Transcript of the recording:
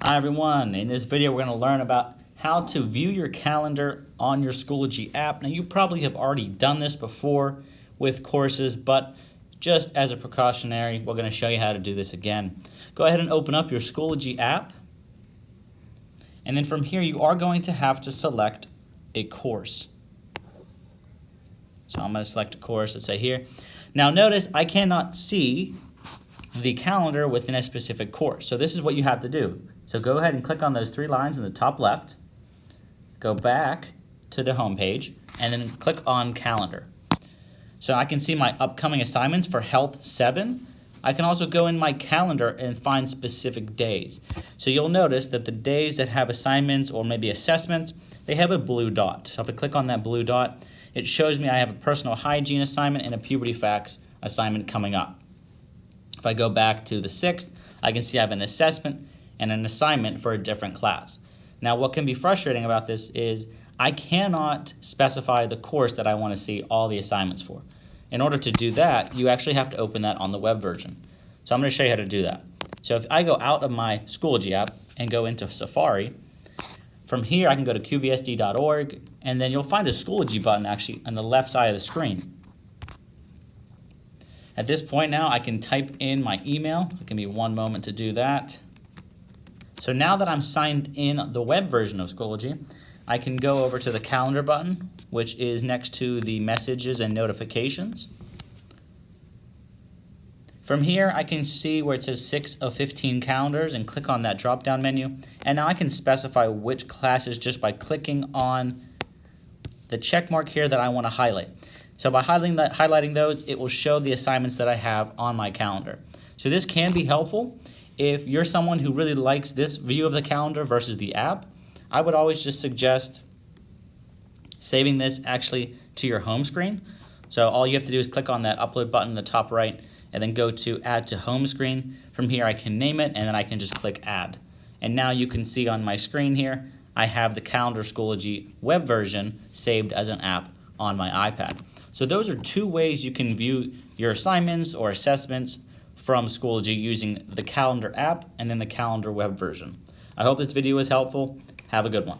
Hi everyone, in this video we're going to learn about how to view your calendar on your Schoology app. Now you probably have already done this before with courses, but just as a precautionary, we're going to show you how to do this again. Go ahead and open up your Schoology app, and then from here you are going to have to select a course. So I'm going to select a course, let's say here. Now notice I cannot see the calendar within a specific course. So this is what you have to do. So go ahead and click on those three lines in the top left, go back to the home page, and then click on calendar. So I can see my upcoming assignments for Health 7. I can also go in my calendar and find specific days. So you'll notice that the days that have assignments or maybe assessments, they have a blue dot. So if I click on that blue dot, it shows me I have a personal hygiene assignment and a puberty facts assignment coming up. If I go back to the 6th, I can see I have an assessment and an assignment for a different class. Now what can be frustrating about this is I cannot specify the course that I want to see all the assignments for. In order to do that, you actually have to open that on the web version. So I'm going to show you how to do that. So if I go out of my Schoology app and go into Safari, from here I can go to QVSD.org, and then you'll find a Schoology button actually on the left side of the screen. At this point now, I can type in my email. Give me one moment to do that. So now that I'm signed in the web version of Schoology, I can go over to the calendar button, which is next to the messages and notifications. From here, I can see where it says 6 of 15 calendars and click on that drop-down menu. And now I can specify which classes just by clicking on the check mark here that I want to highlight. So by highlighting those, it will show the assignments that I have on my calendar. So this can be helpful if you're someone who really likes this view of the calendar versus the app. I would always just suggest saving this actually to your home screen. So all you have to do is click on that upload button in the top right and then go to add to home screen. From here I can name it and then I can just click add. And now you can see on my screen here, I have the calendar Schoology web version saved as an app on my iPad. So those are two ways you can view your assignments or assessments from Schoology using the calendar app and then the calendar web version. I hope this video was helpful. Have a good one.